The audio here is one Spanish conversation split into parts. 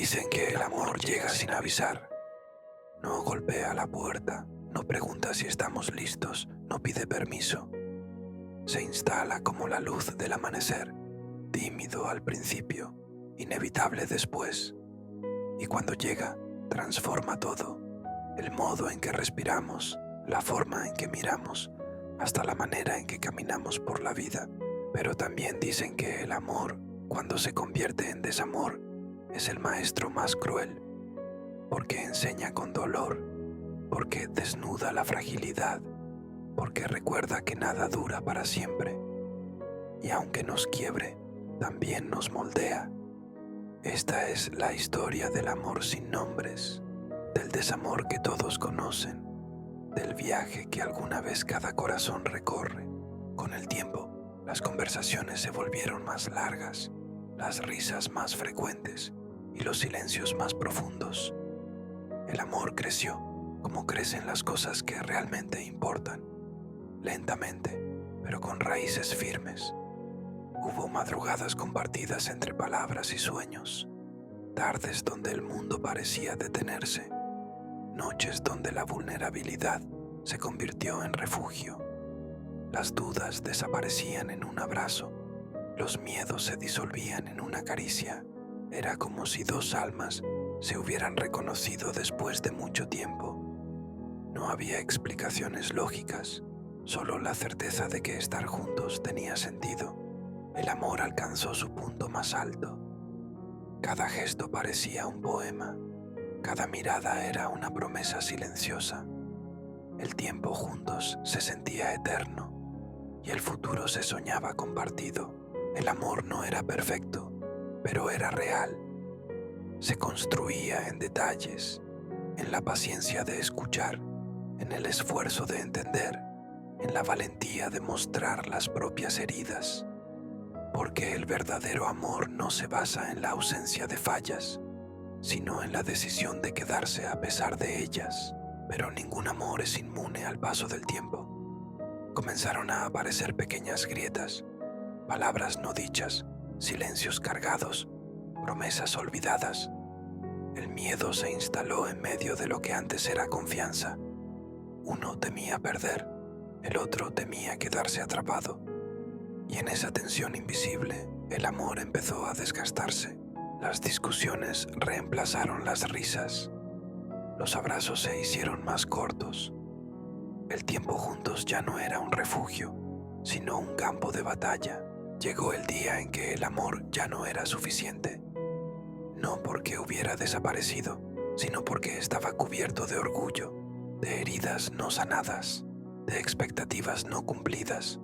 Dicen que el amor llega sin avisar. No golpea la puerta, no pregunta si estamos listos, no pide permiso. Se instala como la luz del amanecer, tímido al principio, inevitable después. Y cuando llega, transforma todo. El modo en que respiramos, la forma en que miramos, hasta la manera en que caminamos por la vida. Pero también dicen que el amor, cuando se convierte en desamor, es el maestro más cruel, porque enseña con dolor, porque desnuda la fragilidad, porque recuerda que nada dura para siempre. Y aunque nos quiebre, también nos moldea. Esta es la historia del amor sin nombres, del desamor que todos conocen, del viaje que alguna vez cada corazón recorre. Con el tiempo, las conversaciones se volvieron más largas, las risas más frecuentes y los silencios más profundos. El amor creció, como crecen las cosas que realmente importan, lentamente, pero con raíces firmes. Hubo madrugadas compartidas entre palabras y sueños, tardes donde el mundo parecía detenerse, noches donde la vulnerabilidad se convirtió en refugio. Las dudas desaparecían en un abrazo, los miedos se disolvían en una caricia. Era como si dos almas se hubieran reconocido después de mucho tiempo. No había explicaciones lógicas, solo la certeza de que estar juntos tenía sentido. El amor alcanzó su punto más alto. Cada gesto parecía un poema, cada mirada era una promesa silenciosa. El tiempo juntos se sentía eterno y el futuro se soñaba compartido. El amor no era perfecto, pero era real. Se construía en detalles, en la paciencia de escuchar, en el esfuerzo de entender, en la valentía de mostrar las propias heridas. Porque el verdadero amor no se basa en la ausencia de fallas, sino en la decisión de quedarse a pesar de ellas. Pero ningún amor es inmune al paso del tiempo. Comenzaron a aparecer pequeñas grietas, palabras no dichas, silencios cargados, promesas olvidadas. El miedo se instaló en medio de lo que antes era confianza. Uno temía perder, el otro temía quedarse atrapado. Y en esa tensión invisible, el amor empezó a desgastarse. Las discusiones reemplazaron las risas. Los abrazos se hicieron más cortos. El tiempo juntos ya no era un refugio, sino un campo de batalla. Llegó el día en que el amor ya no era suficiente. No porque hubiera desaparecido, sino porque estaba cubierto de orgullo, de heridas no sanadas, de expectativas no cumplidas.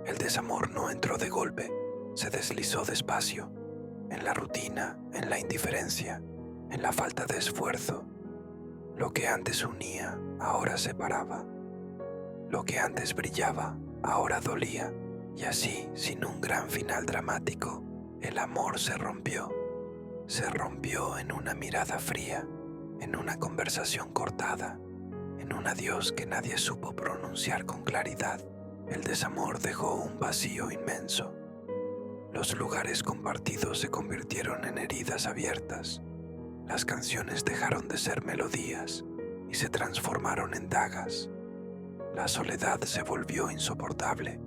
El desamor no entró de golpe, se deslizó despacio, en la rutina, en la indiferencia, en la falta de esfuerzo. Lo que antes unía, ahora separaba. Lo que antes brillaba, ahora dolía. Y así, sin un gran final dramático, el amor se rompió. Se rompió en una mirada fría, en una conversación cortada, en un adiós que nadie supo pronunciar con claridad. El desamor dejó un vacío inmenso. Los lugares compartidos se convirtieron en heridas abiertas. Las canciones dejaron de ser melodías y se transformaron en dagas. La soledad se volvió insoportable,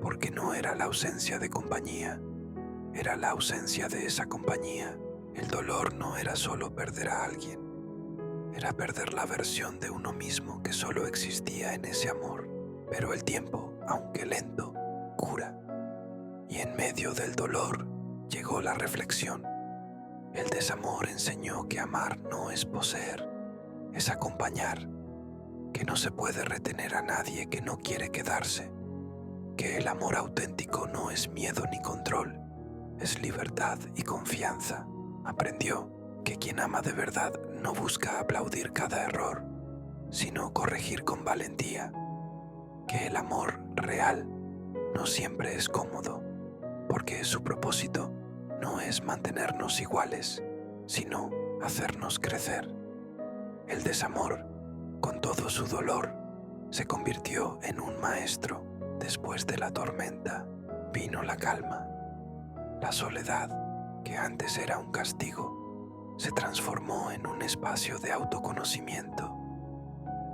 porque no era la ausencia de compañía, era la ausencia de esa compañía. El dolor no era solo perder a alguien, era perder la versión de uno mismo que solo existía en ese amor. Pero el tiempo, aunque lento, cura. Y en medio del dolor llegó la reflexión. El desamor enseñó que amar no es poseer, es acompañar, que no se puede retener a nadie que no quiere quedarse, que el amor auténtico no es miedo ni control, es libertad y confianza. Aprendió que quien ama de verdad no busca aplaudir cada error, sino corregir con valentía, que el amor real no siempre es cómodo, porque su propósito no es mantenernos iguales, sino hacernos crecer. El desamor, con todo su dolor, se convirtió en un maestro. Después de la tormenta vino la calma. La soledad, que antes era un castigo, se transformó en un espacio de autoconocimiento.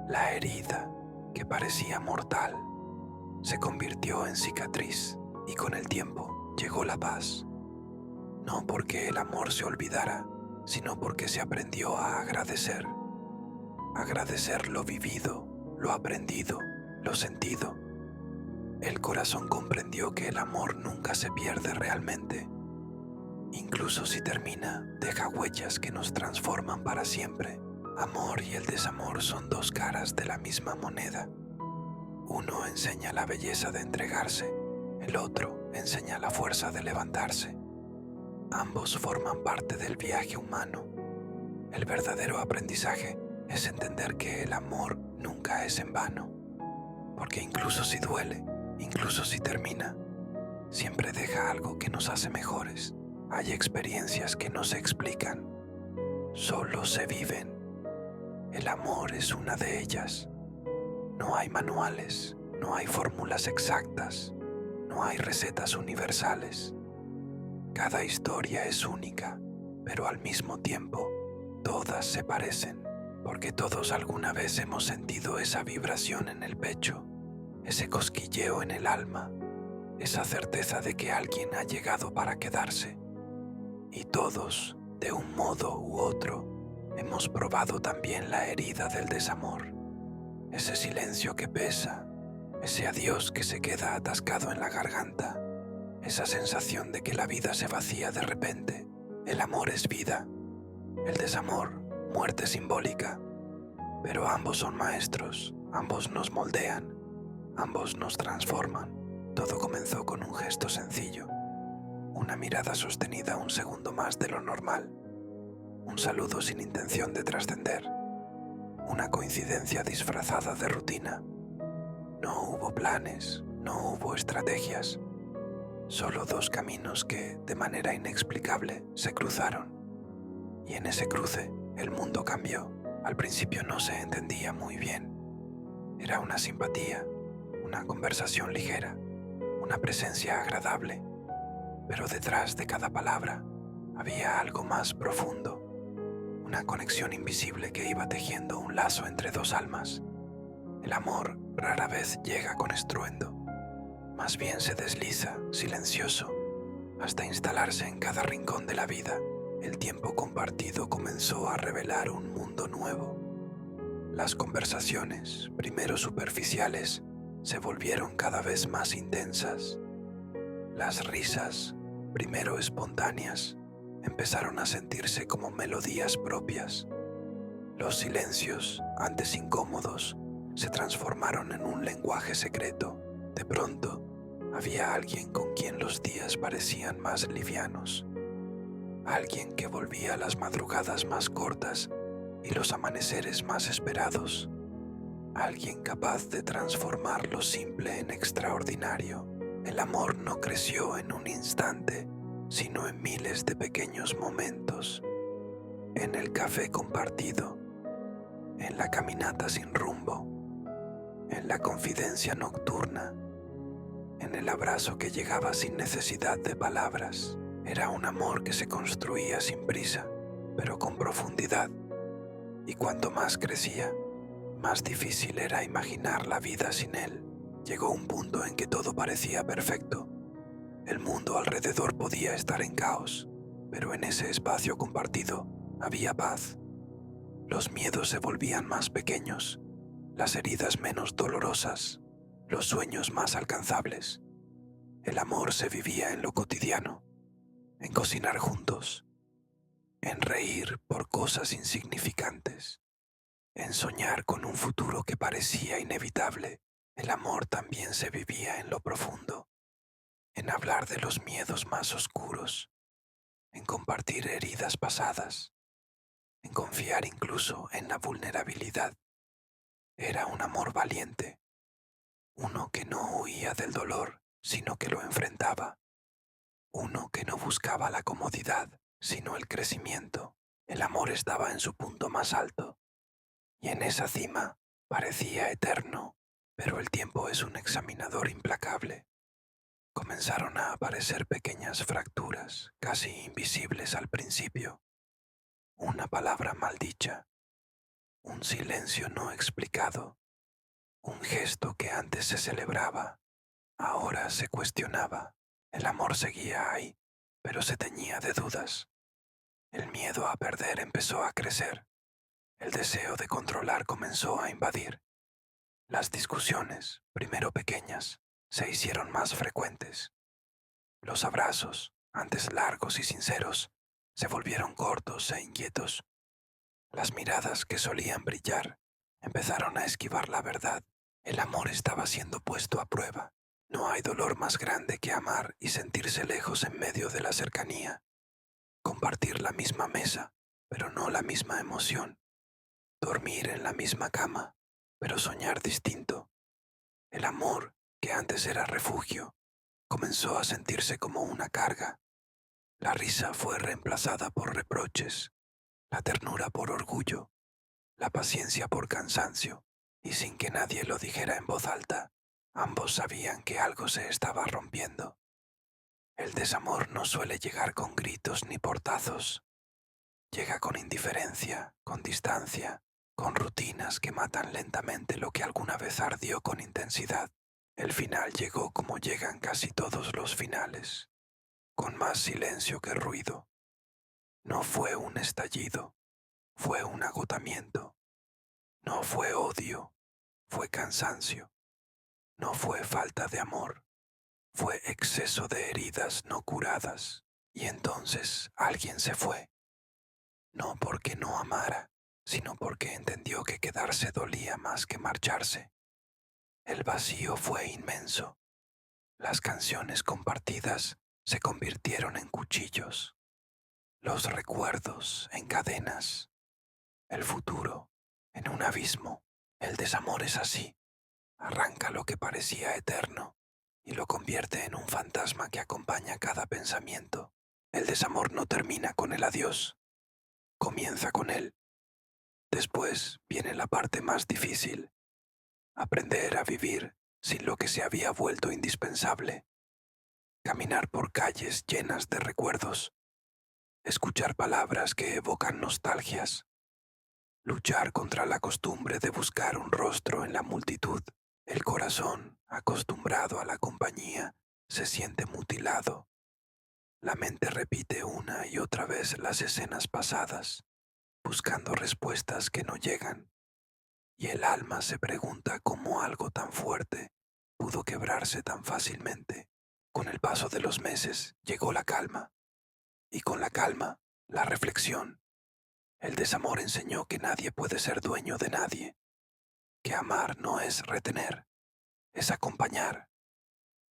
La herida, que parecía mortal, se convirtió en cicatriz y con el tiempo llegó la paz. No porque el amor se olvidara, sino porque se aprendió a agradecer. Agradecer lo vivido, lo aprendido, lo sentido. El corazón comprendió que el amor nunca se pierde realmente. Incluso si termina, deja huellas que nos transforman para siempre. Amor y el desamor son dos caras de la misma moneda. Uno enseña la belleza de entregarse, el otro enseña la fuerza de levantarse. Ambos forman parte del viaje humano. El verdadero aprendizaje es entender que el amor nunca es en vano, porque incluso si duele, incluso si termina, siempre deja algo que nos hace mejores. Hay experiencias que no se explican, solo se viven. El amor es una de ellas. No hay manuales, no hay fórmulas exactas, no hay recetas universales. Cada historia es única, pero al mismo tiempo, todas se parecen, porque todos alguna vez hemos sentido esa vibración en el pecho, ese cosquilleo en el alma, esa certeza de que alguien ha llegado para quedarse. Y todos, de un modo u otro, hemos probado también la herida del desamor, ese silencio que pesa, ese adiós que se queda atascado en la garganta, esa sensación de que la vida se vacía de repente. El amor es vida, el desamor, muerte simbólica, pero ambos son maestros, ambos nos moldean, ambos nos transforman. Todo comenzó con un gesto sencillo, una mirada sostenida un segundo más de lo normal, un saludo sin intención de trascender, una coincidencia disfrazada de rutina. No hubo planes, no hubo estrategias, solo dos caminos que, de manera inexplicable, se cruzaron. Y en ese cruce, el mundo cambió. Al principio no se entendía muy bien. Era una simpatía, una conversación ligera, una presencia agradable. Pero detrás de cada palabra había algo más profundo, una conexión invisible que iba tejiendo un lazo entre dos almas. El amor rara vez llega con estruendo, más bien se desliza, silencioso, hasta instalarse en cada rincón de la vida. El tiempo compartido comenzó a revelar un mundo nuevo. Las conversaciones, primero superficiales, se volvieron cada vez más intensas. Las risas, primero espontáneas, empezaron a sentirse como melodías propias. Los silencios, antes incómodos, se transformaron en un lenguaje secreto. De pronto, había alguien con quien los días parecían más livianos. Alguien que volvía a las madrugadas más cortas y los amaneceres más esperados. Alguien capaz de transformar lo simple en extraordinario. El amor no creció en un instante, sino en miles de pequeños momentos. En el café compartido, en la caminata sin rumbo, en la confidencia nocturna, en el abrazo que llegaba sin necesidad de palabras. Era un amor que se construía sin prisa, pero con profundidad. Y cuanto más crecía, más difícil era imaginar la vida sin él. Llegó un punto en que todo parecía perfecto. El mundo alrededor podía estar en caos, pero en ese espacio compartido había paz. Los miedos se volvían más pequeños, las heridas menos dolorosas, los sueños más alcanzables. El amor se vivía en lo cotidiano, en cocinar juntos, en reír por cosas insignificantes, en soñar con un futuro que parecía inevitable. El amor también se vivía en lo profundo, en hablar de los miedos más oscuros, en compartir heridas pasadas, en confiar incluso en la vulnerabilidad. Era un amor valiente, uno que no huía del dolor, sino que lo enfrentaba, uno que no buscaba la comodidad, sino el crecimiento. El amor estaba en su punto más alto, y en esa cima parecía eterno, pero el tiempo es un examinador implacable. Comenzaron a aparecer pequeñas fracturas, casi invisibles al principio. una palabra maldicha, un silencio no explicado, un gesto que antes se celebraba, ahora se cuestionaba. El amor seguía ahí, pero se teñía de dudas. El miedo a perder empezó a crecer. El deseo de controlar comenzó a invadir. Las discusiones, primero pequeñas, se hicieron más frecuentes. Los abrazos, antes largos y sinceros, se volvieron cortos e inquietos. Las miradas que solían brillar empezaron a esquivar la verdad. El amor estaba siendo puesto a prueba. No hay dolor más grande que amar y sentirse lejos en medio de la cercanía. Compartir la misma mesa, pero no la misma emoción. Dormir en la misma cama, pero soñar distinto. El amor, que antes era refugio, comenzó a sentirse como una carga. La risa fue reemplazada por reproches, la ternura por orgullo, la paciencia por cansancio, y sin que nadie lo dijera en voz alta, ambos sabían que algo se estaba rompiendo. El desamor no suele llegar con gritos ni portazos. Llega con indiferencia, con distancia, con rutinas que matan lentamente lo que alguna vez ardió con intensidad. El final llegó como llegan casi todos los finales, con más silencio que ruido. No fue un estallido, fue un agotamiento. No fue odio, fue cansancio. No fue falta de amor, fue exceso de heridas no curadas. Y entonces alguien se fue, no porque no amara, sino porque entendió que quedarse dolía más que marcharse. El vacío fue inmenso. Las canciones compartidas se convirtieron en cuchillos, los recuerdos en cadenas, el futuro en un abismo. El desamor es así, arranca lo que parecía eterno y lo convierte en un fantasma que acompaña cada pensamiento. El desamor no termina con el adiós, comienza con él. Después viene la parte más difícil, aprender a vivir sin lo que se había vuelto indispensable, caminar por calles llenas de recuerdos, escuchar palabras que evocan nostalgias, luchar contra la costumbre de buscar un rostro en la multitud. El corazón, acostumbrado a la compañía, se siente mutilado. La mente repite una y otra vez las escenas pasadas, buscando respuestas que no llegan, y el alma se pregunta cómo algo tan fuerte pudo quebrarse tan fácilmente. Con el paso de los meses llegó la calma, y con la calma, la reflexión. El desamor enseñó que nadie puede ser dueño de nadie, que amar no es retener, es acompañar,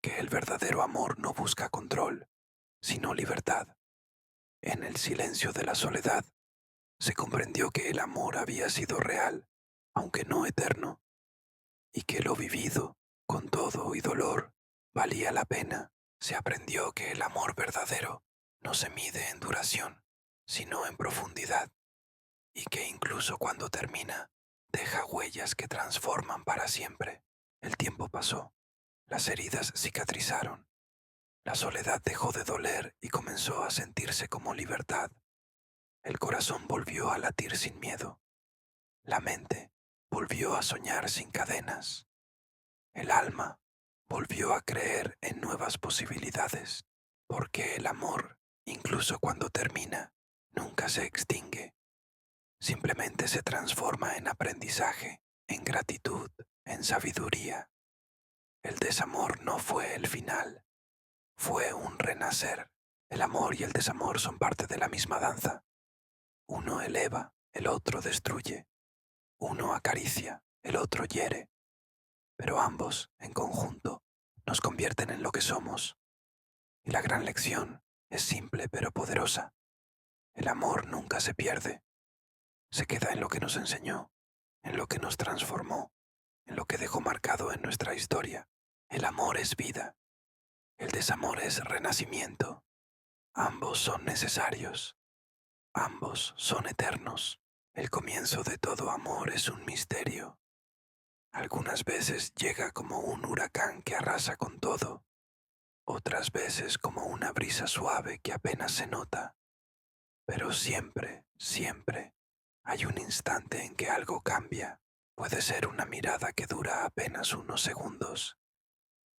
que el verdadero amor no busca control, sino libertad. En el silencio de la soledad, se comprendió que el amor había sido real, aunque no eterno, y que lo vivido, con todo y dolor, valía la pena. Se aprendió que el amor verdadero no se mide en duración, sino en profundidad, y que incluso cuando termina, deja huellas que transforman para siempre. El tiempo pasó, las heridas cicatrizaron, la soledad dejó de doler y comenzó a sentirse como libertad. El corazón volvió a latir sin miedo, la mente volvió a soñar sin cadenas, el alma volvió a creer en nuevas posibilidades, porque el amor, incluso cuando termina, nunca se extingue. Simplemente se transforma en aprendizaje, en gratitud, en sabiduría. El desamor no fue el final, fue un renacer. El amor y el desamor son parte de la misma danza. Uno eleva, el otro destruye. Uno acaricia, el otro hiere. Pero ambos, en conjunto, nos convierten en lo que somos. Y la gran lección es simple pero poderosa. El amor nunca se pierde. Se queda en lo que nos enseñó, en lo que nos transformó, en lo que dejó marcado en nuestra historia. El amor es vida, el desamor es renacimiento. Ambos son necesarios, ambos son eternos. El comienzo de todo amor es un misterio. Algunas veces llega como un huracán que arrasa con todo, otras veces como una brisa suave que apenas se nota, pero siempre Siempre hay un instante en que algo cambia. Puede ser una mirada que dura apenas unos segundos,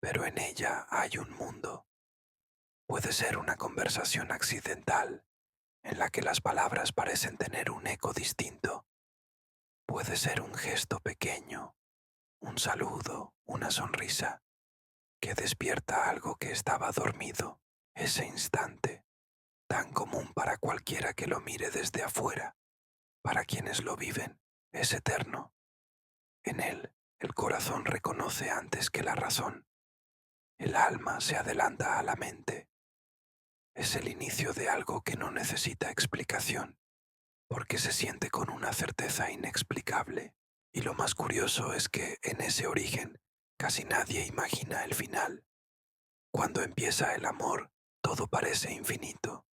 pero en ella hay un mundo. Puede ser una conversación accidental en la que las palabras parecen tener un eco distinto. Puede ser un gesto pequeño, un saludo, una sonrisa, que despierta algo que estaba dormido. Ese instante, tan común para cualquiera que lo mire desde afuera, para quienes lo viven, es eterno. En él, el corazón reconoce antes que la razón. El alma se adelanta a la mente. Es el inicio de algo que no necesita explicación, porque se siente con una certeza inexplicable. Y lo más curioso es que en ese origen casi nadie imagina el final. Cuando empieza el amor, todo parece infinito.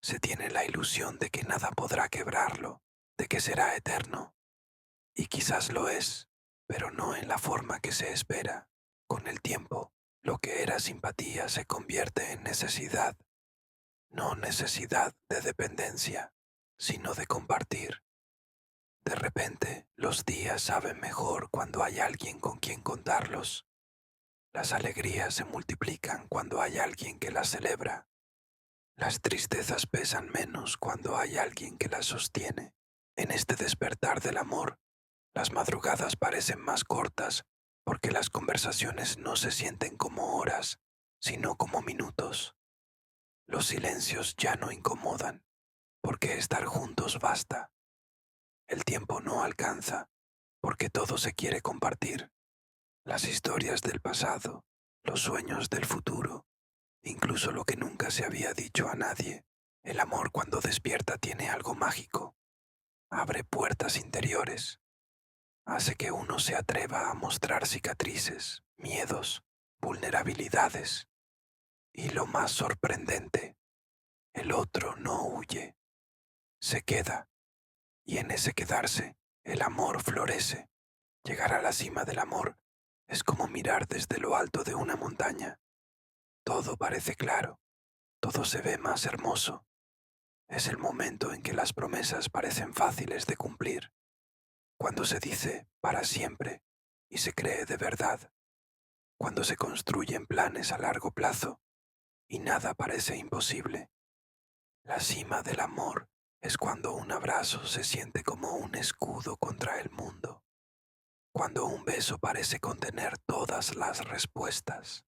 Se tiene la ilusión de que nada podrá quebrarlo, de que será eterno. Y quizás lo es, pero no en la forma que se espera. Con el tiempo, lo que era simpatía se convierte en necesidad. No necesidad de dependencia, sino de compartir. De repente, los días saben mejor cuando hay alguien con quien contarlos. Las alegrías se multiplican cuando hay alguien que las celebra. Las tristezas pesan menos cuando hay alguien que las sostiene. En este despertar del amor, las madrugadas parecen más cortas porque las conversaciones no se sienten como horas, sino como minutos. Los silencios ya no incomodan porque estar juntos basta. El tiempo no alcanza porque todo se quiere compartir. Las historias del pasado, los sueños del futuro, incluso lo que nunca se había dicho a nadie. El amor cuando despierta tiene algo mágico. Abre puertas interiores. Hace que uno se atreva a mostrar cicatrices, miedos, vulnerabilidades. Y lo más sorprendente, el otro no huye, se queda. Y en ese quedarse, el amor florece. Llegar a la cima del amor es como mirar desde lo alto de una montaña. Todo parece claro, todo se ve más hermoso. Es el momento en que las promesas parecen fáciles de cumplir, cuando se dice para siempre y se cree de verdad, cuando se construyen planes a largo plazo y nada parece imposible. La cima del amor es cuando un abrazo se siente como un escudo contra el mundo, cuando un beso parece contener todas las respuestas,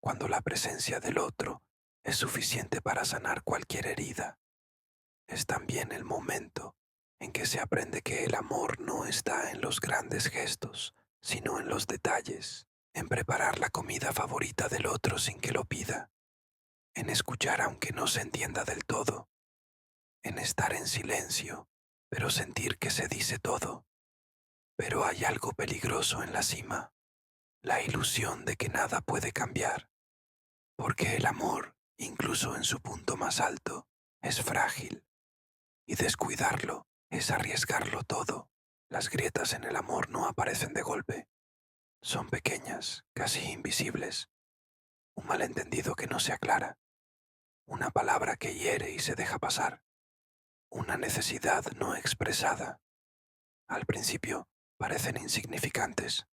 cuando la presencia del otro es suficiente para sanar cualquier herida. Es también el momento en que se aprende que el amor no está en los grandes gestos, sino en los detalles, en preparar la comida favorita del otro sin que lo pida, en escuchar aunque no se entienda del todo, en estar en silencio, pero sentir que se dice todo. Pero hay algo peligroso en la cima, la ilusión de que nada puede cambiar, porque el amor, incluso en su punto más alto, es frágil. Y descuidarlo es arriesgarlo todo. Las grietas en el amor no aparecen de golpe. Son pequeñas, casi invisibles. Un malentendido que no se aclara. Una palabra que hiere y se deja pasar. Una necesidad no expresada. Al principio parecen insignificantes,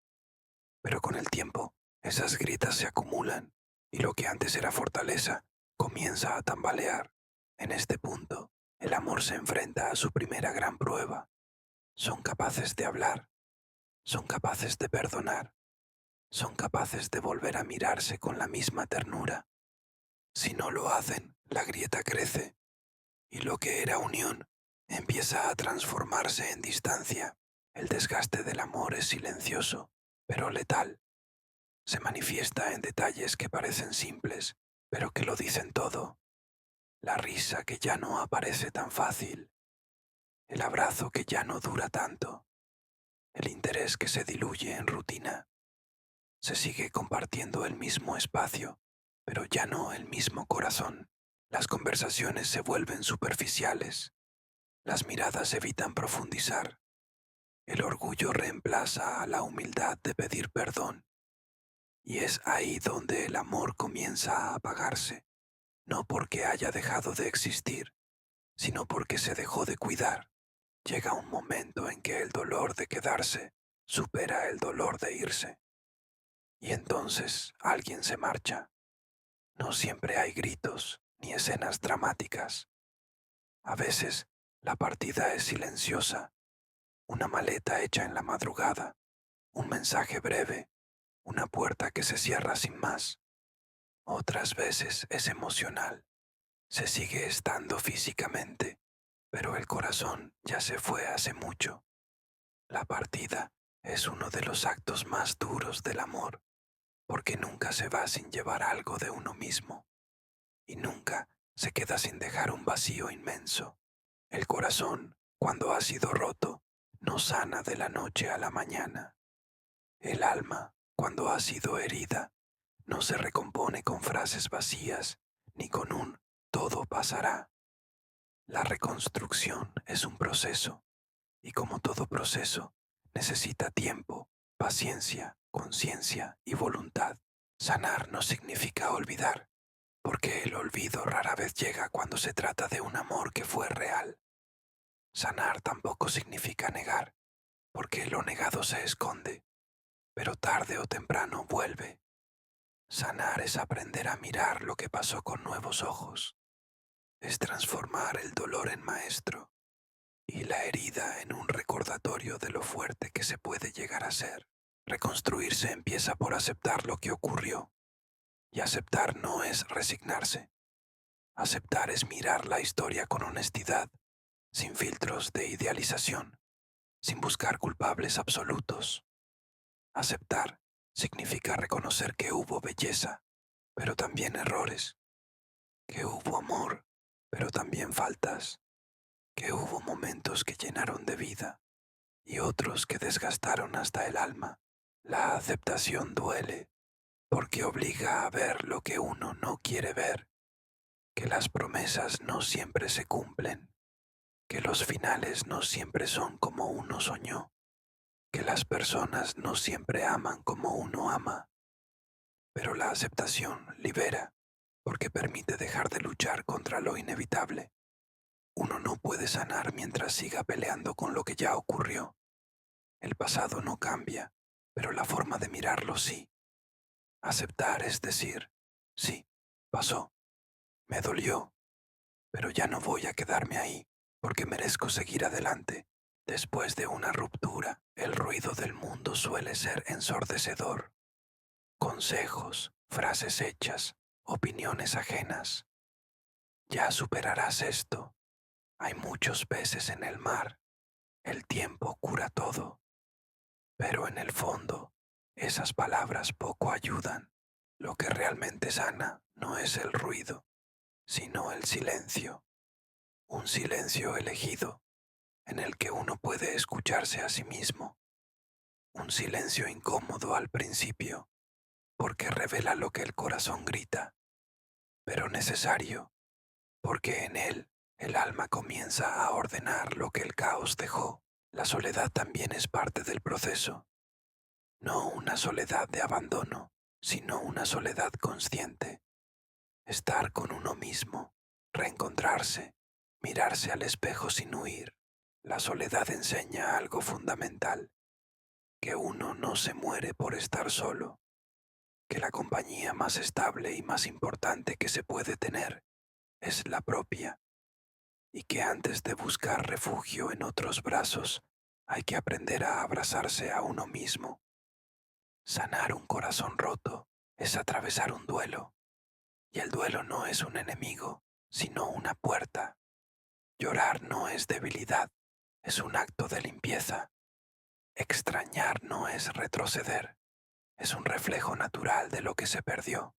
pero con el tiempo esas grietas se acumulan y lo que antes era fortaleza comienza a tambalear. En este punto, el amor se enfrenta a su primera gran prueba. Son capaces de hablar, son capaces de perdonar, son capaces de volver a mirarse con la misma ternura. Si no lo hacen, la grieta crece y lo que era unión empieza a transformarse en distancia. El desgaste del amor es silencioso, pero letal. Se manifiesta en detalles que parecen simples, pero que lo dicen todo. La risa que ya no aparece tan fácil, el abrazo que ya no dura tanto, el interés que se diluye en rutina. Se sigue compartiendo el mismo espacio, pero ya no el mismo corazón. Las conversaciones se vuelven superficiales. Las miradas evitan profundizar. El orgullo reemplaza a la humildad de pedir perdón. Y es ahí donde el amor comienza a apagarse, no porque haya dejado de existir, sino porque se dejó de cuidar. Llega un momento en que el dolor de quedarse supera el dolor de irse. Y entonces alguien se marcha. No siempre hay gritos ni escenas dramáticas. A veces la partida es silenciosa, una maleta hecha en la madrugada, un mensaje breve, una puerta que se cierra sin más. Otras veces es emocional. Se sigue estando físicamente, pero el corazón ya se fue hace mucho. La partida es uno de los actos más duros del amor, porque nunca se va sin llevar algo de uno mismo, y nunca se queda sin dejar un vacío inmenso. El corazón, cuando ha sido roto, no sana de la noche a la mañana. El alma, cuando ha sido herida, no se recompone con frases vacías, ni con un todo pasará. La reconstrucción es un proceso, y como todo proceso, necesita tiempo, paciencia, conciencia y voluntad. Sanar no significa olvidar, porque el olvido rara vez llega cuando se trata de un amor que fue real. Sanar tampoco significa negar, porque lo negado se esconde, pero tarde o temprano vuelve. Sanar es aprender a mirar lo que pasó con nuevos ojos, es transformar el dolor en maestro y la herida en un recordatorio de lo fuerte que se puede llegar a ser. Reconstruirse empieza por aceptar lo que ocurrió, y aceptar no es resignarse. Aceptar es mirar la historia con honestidad, sin filtros de idealización, sin buscar culpables absolutos. Aceptar significa reconocer que hubo belleza, pero también errores, que hubo amor, pero también faltas, que hubo momentos que llenaron de vida y otros que desgastaron hasta el alma. La aceptación duele, porque obliga a ver lo que uno no quiere ver, que las promesas no siempre se cumplen, que los finales no siempre son como uno soñó, que las personas no siempre aman como uno ama. Pero la aceptación libera, porque permite dejar de luchar contra lo inevitable. Uno no puede sanar mientras siga peleando con lo que ya ocurrió. El pasado no cambia, pero la forma de mirarlo sí. Aceptar es decir, sí, pasó, me dolió, pero ya no voy a quedarme ahí, porque merezco seguir adelante. Después de una ruptura, el ruido del mundo suele ser ensordecedor. Consejos, frases hechas, opiniones ajenas. Ya superarás esto. Hay muchos peces en el mar. El tiempo cura todo. Pero en el fondo, esas palabras poco ayudan. Lo que realmente sana no es el ruido, sino el silencio. Un silencio elegido, en el que uno puede escucharse a sí mismo. Un silencio incómodo al principio, porque revela lo que el corazón grita, pero necesario, porque en él el alma comienza a ordenar lo que el caos dejó. La soledad también es parte del proceso, no una soledad de abandono, sino una soledad consciente. Estar con uno mismo, reencontrarse, mirarse al espejo sin huir. La soledad enseña algo fundamental, que uno no se muere por estar solo, que la compañía más estable y más importante que se puede tener es la propia, y que antes de buscar refugio en otros brazos hay que aprender a abrazarse a uno mismo. Sanar un corazón roto es atravesar un duelo, y el duelo no es un enemigo, sino una puerta. Llorar no es debilidad, es un acto de limpieza. Extrañar no es retroceder, es un reflejo natural de lo que se perdió.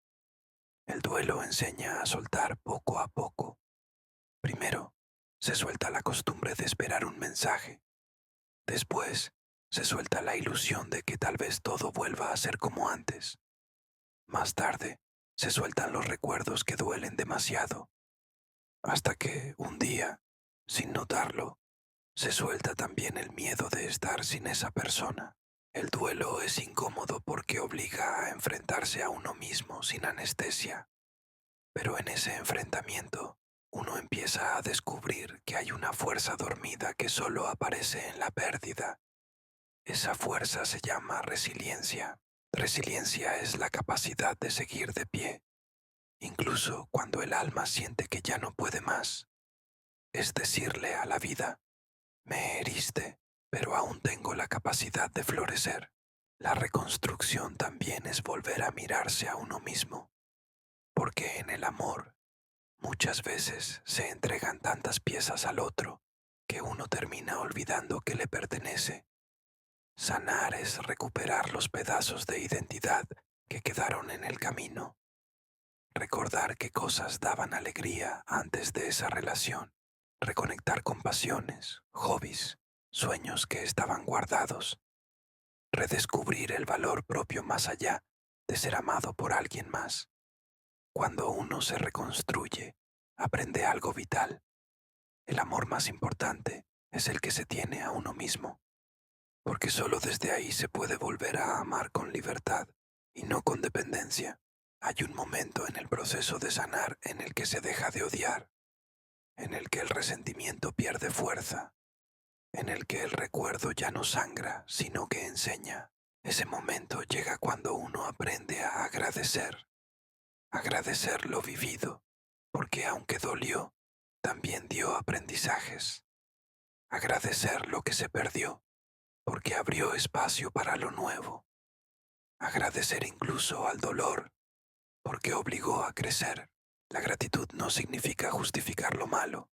El duelo enseña a soltar poco a poco. Primero, se suelta la costumbre de esperar un mensaje. Después, se suelta la ilusión de que tal vez todo vuelva a ser como antes. Más tarde, se sueltan los recuerdos que duelen demasiado. Hasta que, un día, sin notarlo, se suelta también el miedo de estar sin esa persona. El duelo es incómodo porque obliga a enfrentarse a uno mismo sin anestesia. Pero en ese enfrentamiento uno empieza a descubrir que hay una fuerza dormida que solo aparece en la pérdida. Esa fuerza se llama resiliencia. Resiliencia es la capacidad de seguir de pie, incluso cuando el alma siente que ya no puede más. Es decirle a la vida, me heriste, pero aún tengo la capacidad de florecer. La reconstrucción también es volver a mirarse a uno mismo, porque en el amor muchas veces se entregan tantas piezas al otro que uno termina olvidando que le pertenece. Sanar es recuperar los pedazos de identidad que quedaron en el camino, recordar qué cosas daban alegría antes de esa relación, reconectar con pasiones, hobbies, sueños que estaban guardados, redescubrir el valor propio más allá de ser amado por alguien más. Cuando uno se reconstruye, aprende algo vital. El amor más importante es el que se tiene a uno mismo, porque solo desde ahí se puede volver a amar con libertad y no con dependencia. Hay un momento en el proceso de sanar en el que se deja de odiar, en el que el resentimiento pierde fuerza, en el que el recuerdo ya no sangra, sino que enseña. Ese momento llega cuando uno aprende a agradecer, agradecer lo vivido, porque aunque dolió, también dio aprendizajes. Agradecer lo que se perdió, porque abrió espacio para lo nuevo. Agradecer incluso al dolor, porque obligó a crecer. La gratitud no significa justificar lo malo,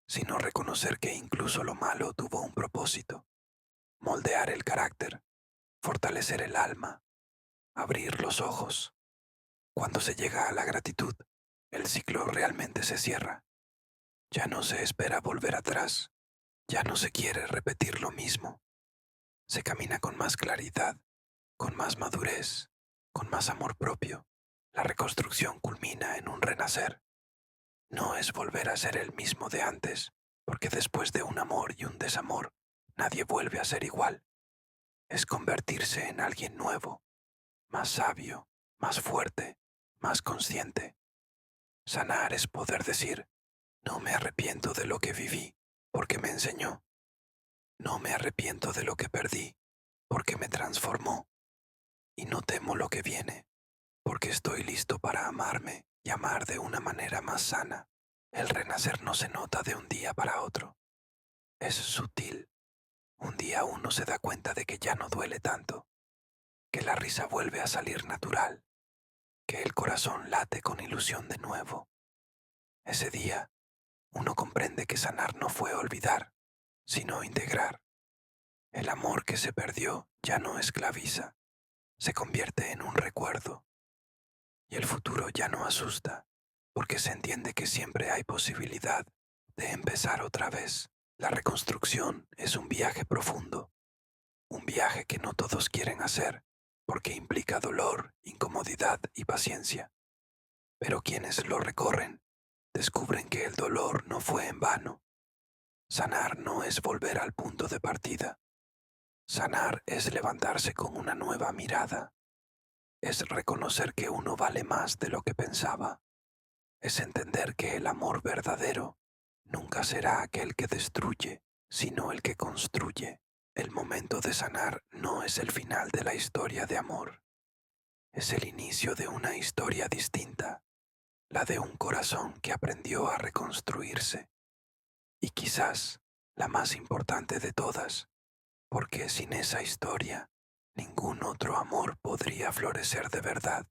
sino reconocer que incluso lo malo tuvo un propósito: moldear el carácter, fortalecer el alma, abrir los ojos. Cuando se llega a la gratitud, el ciclo realmente se cierra. Ya no se espera volver atrás, ya no se quiere repetir lo mismo. Se camina con más claridad, con más madurez, con más amor propio. La reconstrucción culmina en un renacer. No es volver a ser el mismo de antes, porque después de un amor y un desamor, nadie vuelve a ser igual. Es convertirse en alguien nuevo, más sabio, más fuerte, más consciente. Sanar es poder decir, no me arrepiento de lo que viví, porque me enseñó. No me arrepiento de lo que perdí, porque me transformó. Y no temo lo que viene, porque estoy listo para amarme y amar de una manera más sana. El renacer no se nota de un día para otro. Es sutil. Un día uno se da cuenta de que ya no duele tanto, que la risa vuelve a salir natural, que el corazón late con ilusión de nuevo. Ese día, uno comprende que sanar no fue olvidar, sino integrar. El amor que se perdió ya no esclaviza, se convierte en un recuerdo. Y el futuro ya no asusta, porque se entiende que siempre hay posibilidad de empezar otra vez. La reconstrucción es un viaje profundo, un viaje que no todos quieren hacer, porque implica dolor, incomodidad y paciencia. Pero quienes lo recorren descubren que el dolor no fue en vano. Sanar no es volver al punto de partida. Sanar es levantarse con una nueva mirada. Es reconocer que uno vale más de lo que pensaba. Es entender que el amor verdadero nunca será aquel que destruye, sino el que construye. El momento de sanar no es el final de la historia de amor. Es el inicio de una historia distinta, la de un corazón que aprendió a reconstruirse. Y quizás la más importante de todas, porque sin esa historia, ningún otro amor podría florecer de verdad.